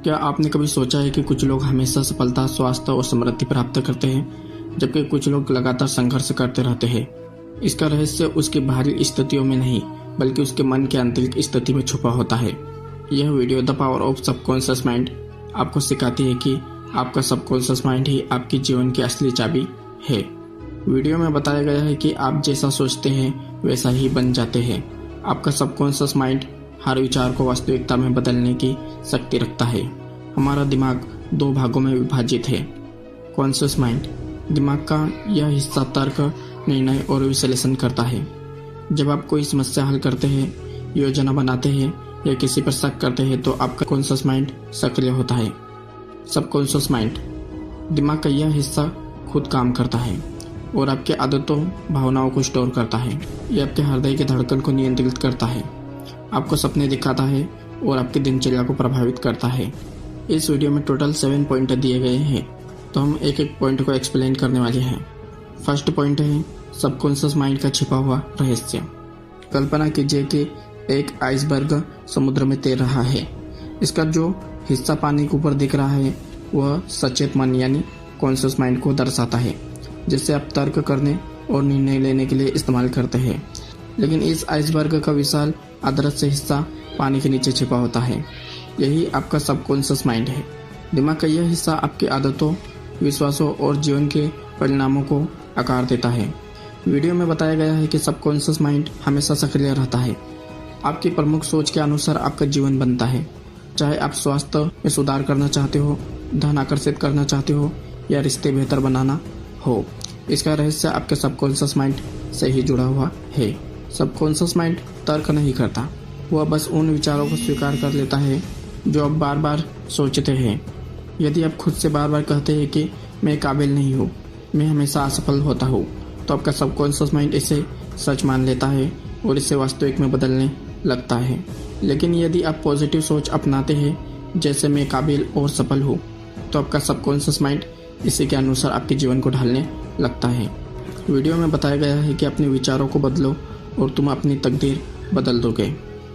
क्या आपने कभी सोचा है कि कुछ लोग हमेशा सफलता, स्वास्थ्य और समृद्धि प्राप्त करते हैं, जबकि कुछ लोग लगातार संघर्ष करते रहते हैं। इसका रहस्य उसकी बाहरी स्थितियों में नहीं, बल्कि उसके मन के आंतरिक स्थिति में छुपा होता है। यह video the power of subconscious mind आपको सिखाती है कि आपका सबकॉन्शियस माइंड ही आपके जीवन की असली चाबी है। वीडियो में बताया गया है कि आप जैसा सोचते हैं वैसा ही बन जाते हैं। आपका सबकॉन्शियस माइंड हर विचार को वास्तविकता में बदलने की शक्ति रखता है। हमारा दिमाग दो भागों में विभाजित है। कॉन्शियस माइंड, दिमाग का यह हिस्सा तर्क, निर्णय और विश्लेषण करता है। जब आप कोई समस्या हल करते हैं, योजना बनाते हैं या किसी पर शक करते हैं तो आपका कॉन्शियस माइंड सक्रिय होता है। सबकॉन्शियस माइंड, दिमाग का यह हिस्सा खुद काम करता है और आपके आदतों, भावनाओं को स्टोर करता है। यह आपके हृदय की धड़कन को नियंत्रित करता है, आपको सपने दिखाता है और आपकी दिनचर्या को प्रभावित करता है। इस वीडियो में टोटल 7 पॉइंट दिए गए हैं, तो हम एक एक पॉइंट को एक्सप्लेन करने वाले हैं। फर्स्ट पॉइंट है सबकॉन्शियस माइंड का छिपा हुआ रहस्य। कल्पना कीजिए कि एक आइसबर्ग समुद्र में तैर रहा है। इसका जो हिस्सा पानी के ऊपर दिख रहा है वह सचेत मन यानी कॉन्शियस माइंड को दर्शाता है, जिसे आप तर्क करने और निर्णय लेने के लिए इस्तेमाल करते हैं। लेकिन इस आइसबर्ग का विशाल अदृश्य हिस्सा पानी के नीचे छिपा होता है। यही आपका सबकॉन्शियस माइंड है। दिमाग का यह हिस्सा आपकी आदतों, विश्वासों और जीवन के परिणामों को आकार देता है। वीडियो में बताया गया है कि सबकॉन्शियस माइंड हमेशा सक्रिय रहता है। आपकी प्रमुख सोच के अनुसार आपका जीवन बनता है। चाहे आप स्वास्थ्य में सुधार करना चाहते हो, धन आकर्षित करना चाहते हो या रिश्ते बेहतर बनाना हो, इसका रहस्य आपके सबकॉन्शियस माइंड से ही जुड़ा हुआ है। सबकॉन्शियस माइंड तर्क नहीं करता, वह बस उन विचारों को स्वीकार कर लेता है जो आप बार बार सोचते हैं। यदि आप खुद से बार बार कहते हैं कि मैं काबिल नहीं हूँ, मैं हमेशा असफल होता हूँ, तो आपका सबकॉन्शियस माइंड इसे सच मान लेता है और इसे वास्तविक में बदलने लगता है। लेकिन यदि आप पॉजिटिव सोच अपनाते हैं, जैसे मैं काबिल और सफल हूँ, तो आपका सबकॉन्शियस माइंड इसी के अनुसार आपके जीवन को ढालने लगता है। वीडियो में बताया गया है कि अपने विचारों को बदलो और तुम अपनी तकदीर बदल दोगे।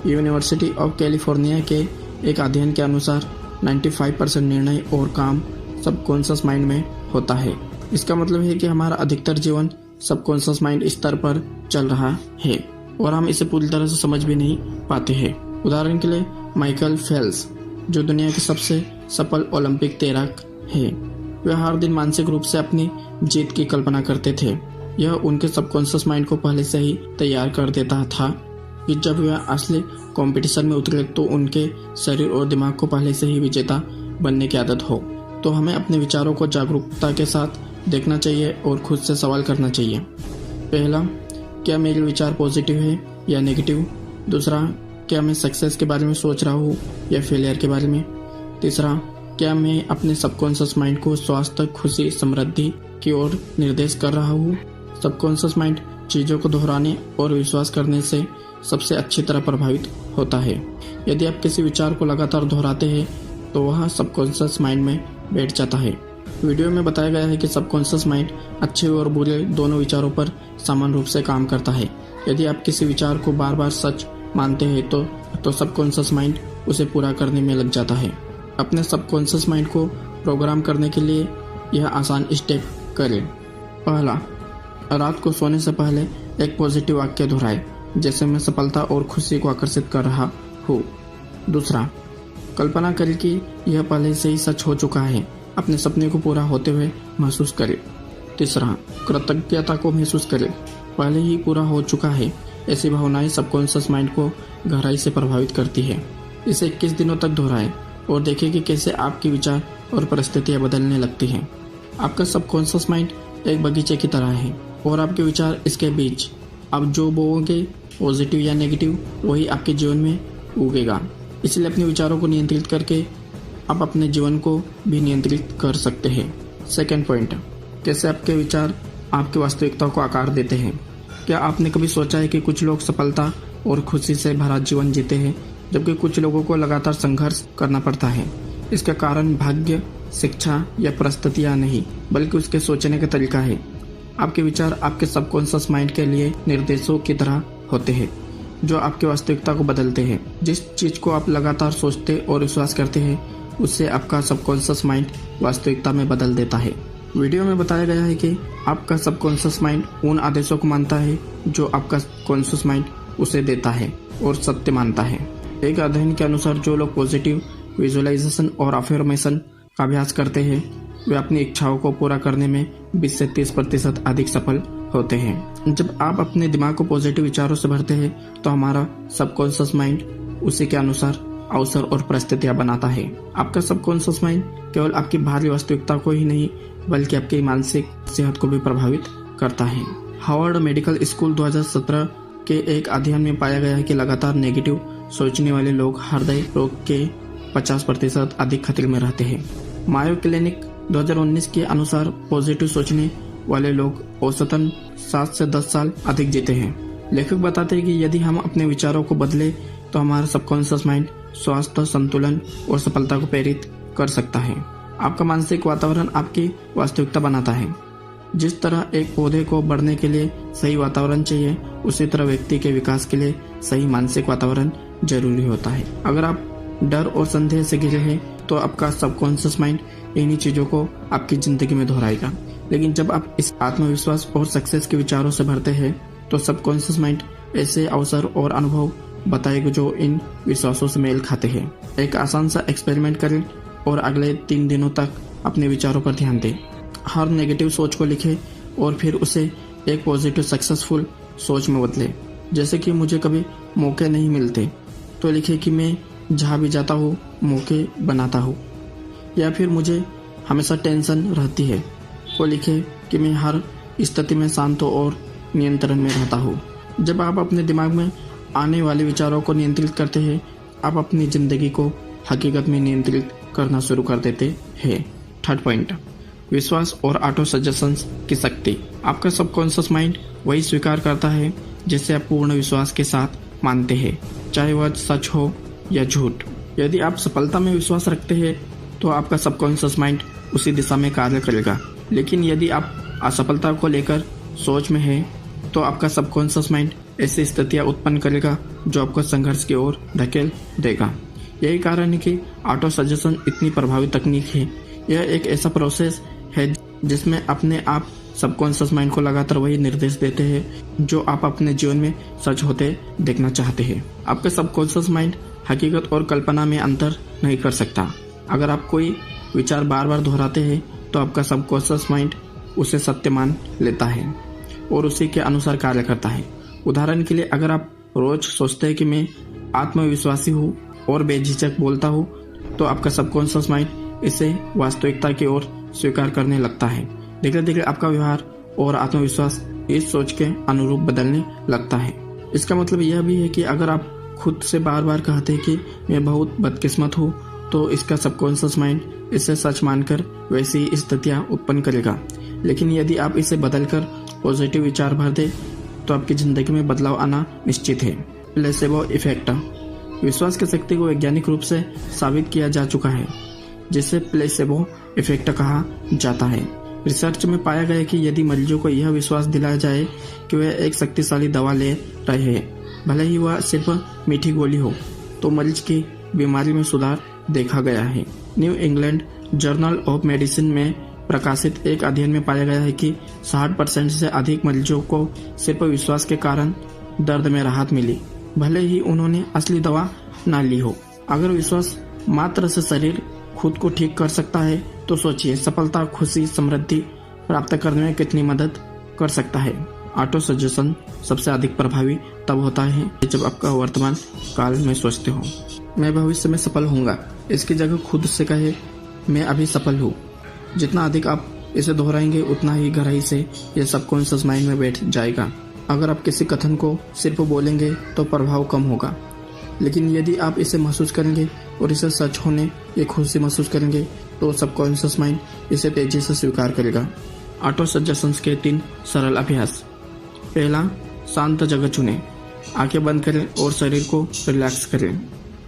यूनिवर्सिटी ऑफ कैलिफोर्निया के एक अध्ययन के अनुसार 95% निर्णय और काम सबकॉन्शियस माइंड में होता है। इसका मतलब है कि हमारा अधिकतर जीवन सबकॉन्शियस माइंड स्तर पर चल रहा है और हम इसे पूरी तरह से समझ भी नहीं पाते हैं। उदाहरण के लिए माइकल फेल्प्स, जो दुनिया के सबसे सफल ओलंपिक तैराक है, वे हर दिन मानसिक रूप से अपनी जीत की कल्पना करते थे। यह उनके सबकॉन्शियस माइंड को पहले से ही तैयार कर देता था कि जब वे असली कंपटीशन में उतरे तो उनके शरीर और दिमाग को पहले से ही विजेता बनने की आदत हो। तो हमें अपने विचारों को जागरूकता के साथ देखना चाहिए और खुद से सवाल करना चाहिए। पहला, क्या मेरे विचार पॉजिटिव है या नेगेटिव? दूसरा, क्या मैं सक्सेस के बारे में सोच रहा हूँ या फेलियर के बारे में? तीसरा, क्या मैं अपने सबकॉन्शियस माइंड को स्वास्थ्य, खुशी, समृद्धि की ओर निर्देश कर रहा हूँ? सबकॉन्शियस माइंड चीज़ों को दोहराने और विश्वास करने से सबसे अच्छी तरह प्रभावित होता है। यदि आप किसी विचार को लगातार दोहराते हैं तो वह सबकॉन्शियस माइंड में बैठ जाता है। वीडियो में बताया गया है कि सबकॉन्शियस माइंड अच्छे और बुरे दोनों विचारों पर समान रूप से काम करता है। यदि आप किसी विचार को बार बार सच मानते हैं तो सबकॉन्शियस माइंड उसे पूरा करने में लग जाता है। अपने सबकॉन्शियस माइंड को प्रोग्राम करने के लिए यह आसान स्टेप करें। पहला, रात को सोने से पहले एक पॉजिटिव वाक्य दोहराएं, जैसे मैं सफलता और खुशी को आकर्षित कर रहा हूँ। दूसरा, कल्पना करें कि यह पहले से ही सच हो चुका है, अपने सपने को पूरा होते हुए महसूस करें। तीसरा, कृतज्ञता को महसूस करें, पहले ही पूरा हो चुका है। ऐसी भावनाएं सबकॉन्शियस माइंड को गहराई से प्रभावित करती है। इसे 21 दिनों तक दोहराएं और देखें कि कैसे आपके विचार और परिस्थितियां बदलने लगती हैं। आपका सबकॉन्शियस माइंड एक बगीचे की तरह है और आपके विचार इसके बीच। आप जो बोओगे, पॉजिटिव या नेगेटिव, वही आपके जीवन में उगेगा। इसलिए अपने विचारों को नियंत्रित करके आप अपने जीवन को भी नियंत्रित कर सकते हैं। सेकंड पॉइंट, कैसे आपके विचार आपकी वास्तविकता को आकार देते हैं। क्या आपने कभी सोचा है कि कुछ लोग सफलता और खुशी से भरा जीवन जीते हैं, जबकि कुछ लोगों को लगातार संघर्ष करना पड़ता है? इसका कारण भाग्य, शिक्षा या परिस्थितियां नहीं, बल्कि उसके सोचने का तरीका है। आपके विचार आपके सबकॉन्शियस माइंड के लिए निर्देशों की तरह होते हैं, जो आपकी वास्तविकता को बदलते हैं। जिस चीज को आप लगातार सोचते और विश्वास करते हैं, उससे आपका सबकॉन्शियस माइंड वास्तविकता में बदल देता है। वीडियो में बताया गया है कि आपका सबकॉन्शियस माइंड उन आदेशों को मानता है जो आपका कॉन्शियस माइंड उसे देता है और सत्य मानता है। एक अध्ययन के अनुसार जो लोग पॉजिटिव विजुअलाइजेशन और अफर्मेशन का अभ्यास करते हैं वे अपनी इच्छाओं को पूरा करने में 20 से 30% अधिक सफल होते हैं। जब आप अपने दिमाग को पॉजिटिव विचारों से भरते हैं तो हमारा सबकॉन्शियस माइंड उसी के अनुसार अवसर और परिस्थितियां बनाता है। आपका सबकॉन्शियस माइंड केवल आपकी बाहरी वास्तविकता को ही नहीं बल्कि आपकी मानसिक सेहत को भी प्रभावित करता है। हार्वर्ड मेडिकल स्कूल 2017 के एक अध्ययन में पाया गया है कि लगातार नेगेटिव सोचने वाले लोग हृदय रोग के 50% अधिक खतरे में रहते हैं। मायो क्लिनिक 2019 के अनुसार पॉजिटिव सोचने वाले लोग औसतन 7 से 10 साल अधिक जीते हैं। लेखक बताते हैं कि यदि हम अपने विचारों को बदले तो हमारा सबकॉन्शियस माइंड स्वास्थ्य, संतुलन और सफलता को प्रेरित कर सकता है। आपका मानसिक वातावरण आपकी वास्तविकता बनाता है। जिस तरह एक पौधे को बढ़ने के लिए सही वातावरण चाहिए, उसी तरह व्यक्ति के विकास के लिए सही मानसिक वातावरण जरूरी होता है। अगर आप डर और संदेह से घिरे हैं तो आपका सबकॉन्शियस माइंड इन्हीं चीजों को आपकी जिंदगी में दोहराएगा। लेकिन जब आप इस आत्मविश्वास और सक्सेस के विचारों से भरते हैं तो सबकॉन्शियस माइंड ऐसे अवसर और अनुभव बताएगा जो इन विश्वासों से मेल खाते हैं। एक आसान सा एक्सपेरिमेंट करें और अगले 3 दिनों तक अपने विचारों पर ध्यान दें। हर नेगेटिव सोच को लिखें और फिर उसे एक पॉजिटिव सक्सेसफुल सोच में बदलें। जैसे कि मुझे कभी मौके नहीं मिलते तो लिखें कि मैं जहाँ भी जाता हूँ मौके बनाता हूँ। या फिर मुझे हमेशा टेंशन रहती है तो लिखें कि मैं हर स्थिति में शांत और नियंत्रण में रहता हूँ। जब आप अपने दिमाग में आने वाले विचारों को नियंत्रित करते हैं आप अपनी जिंदगी को हकीकत में नियंत्रित करना शुरू कर देते हैं। थर्ड पॉइंट, विश्वास और ऑटो सजेशंस की शक्ति। आपका सबकॉन्शियस माइंड वही स्वीकार करता है जिसे आप पूर्ण विश्वास के साथ मानते हैं, चाहे वह सच हो या झूठ। यदि आप सफलता में विश्वास रखते हैं तो आपका सबकॉन्शियस माइंड उसी दिशा में कार्य करेगा। लेकिन यदि आप असफलता को लेकर सोच में है तो आपका सबकॉन्शियस माइंड ऐसी स्थितियां उत्पन्न करेगा जो आपको संघर्ष की ओर धकेल देगा। यही कारण है कि ऑटो सजेशन इतनी प्रभावी तकनीक है। यह एक ऐसा प्रोसेस है जिसमें अपने आप सबकॉन्शियस माइंड को लगातार वही निर्देश देते हैं जो आप अपने जीवन में सच होते देखना चाहते हैं। आपका सबकॉन्शियस माइंड हकीकत और कल्पना में अंतर नहीं कर सकता। अगर आप कोई विचार बार बार दोहराते हैं तो आपका सबकॉन्शियस माइंड उसे सत्य मान लेता है और उसी के अनुसार कार्य करता है। उदाहरण के लिए अगर आप रोज सोचते हैं कि मैं आत्मविश्वासी हूँ और बेझिझक बोलता हूँ तो आपका सबकॉन्शियस माइंड इसे वास्तविकता की ओर स्वीकार करने लगता है। धीरे धीरे आपका व्यवहार और आत्मविश्वास इस सोच के अनुरूप बदलने लगता है। इसका मतलब यह भी है कि अगर आप खुद से बार बार कहते हैं कि मैं बहुत बदकिस्मत हूँ तो इसका सबकॉन्शियस माइंड इसे सच मानकर वैसी स्थितियाँ उत्पन्न करेगा। लेकिन यदि आप इसे बदलकर पॉजिटिव विचार भर दे तो आपकी जिंदगी में बदलाव आना निश्चित है। Placebo effect. विश्वास की शक्ति को वैज्ञानिक रूप से साबित किया जा चुका है जिसे प्लेसेबो इफेक्ट कहा जाता है। रिसर्च में पाया गया कि यदि मरीजों को यह विश्वास दिलाया जाए कि वे एक शक्तिशाली दवा ले रहे हैं, भले ही वह सिर्फ मीठी गोली हो, तो मरीज की बीमारी में सुधार देखा गया है। New England journal of medicine में प्रकाशित एक अध्ययन में पाया गया है कि 60% से अधिक मरीजों को सिर्फ विश्वास के कारण दर्द में राहत मिली, भले ही उन्होंने असली दवा ना ली हो। अगर विश्वास मात्र से शरीर खुद को ठीक कर सकता है तो सोचिए सफलता, खुशी, समृद्धि प्राप्त करने में कितनी मदद कर सकता है। ऑटो सजेशन सबसे अधिक प्रभावी तब होता है जब आपका वर्तमान काल में सोचते हो मैं भविष्य में सफल होऊंगा, इसकी जगह खुद से कहे मैं अभी सफल हूँ। जितना अधिक आप इसे दोहराएंगे उतना ही गहराई से यह सबकॉन्शियस माइंड में बैठ जाएगा। अगर आप किसी कथन को सिर्फ बोलेंगे तो प्रभाव कम होगा, लेकिन यदि आप इसे महसूस करेंगे और इसे सच होने या खुशी महसूस करेंगे तो सबकॉन्शियस माइंड इसे तेजी से स्वीकार करेगा। ऑटो सजेशंस के 3 सरल अभ्यास। पहला, शांत जगह चुनें, आंखें बंद करें और शरीर को रिलैक्स करें।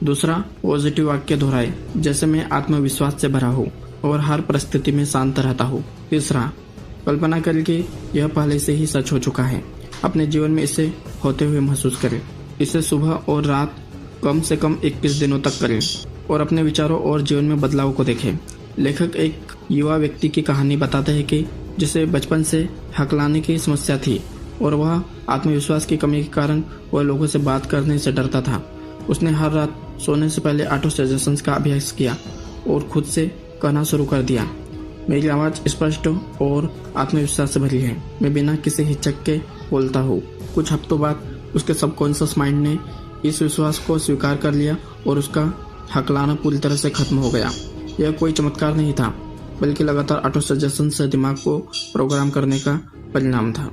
दूसरा, पॉजिटिव वाक्य दोहराएं, जैसे मैं आत्मविश्वास से भरा हूँ और हर परिस्थिति में शांत रहता हूँ। तीसरा, कल्पना करें कि यह पहले से ही सच हो चुका है, अपने जीवन में इसे होते हुए महसूस करें। इसे सुबह और रात कम से कम 21 दिनों तक करें और अपने विचारों और जीवन में बदलाव को देखें। लेखक एक युवा व्यक्ति की कहानी बताते हैं कि जिसे बचपन से हकलाने की समस्या थी और वह आत्मविश्वास की कमी के कारण वह लोगों से बात करने से डरता था। उसने हर रात सोने से पहले ऑटो सजेशंस का अभ्यास किया और खुद से कहना शुरू कर दिया, मेरी आवाज़ स्पष्ट और आत्मविश्वास से भरी है, मैं बिना किसी हिचक के बोलता हूँ। कुछ हफ्तों बाद उसके सबकॉन्शियस माइंड ने इस विश्वास को स्वीकार कर लिया और उसका हकलाना पूरी तरह से खत्म हो गया। यह कोई चमत्कार नहीं था, बल्कि लगातार ऑटो सजेशन से दिमाग को प्रोग्राम करने का परिणाम था।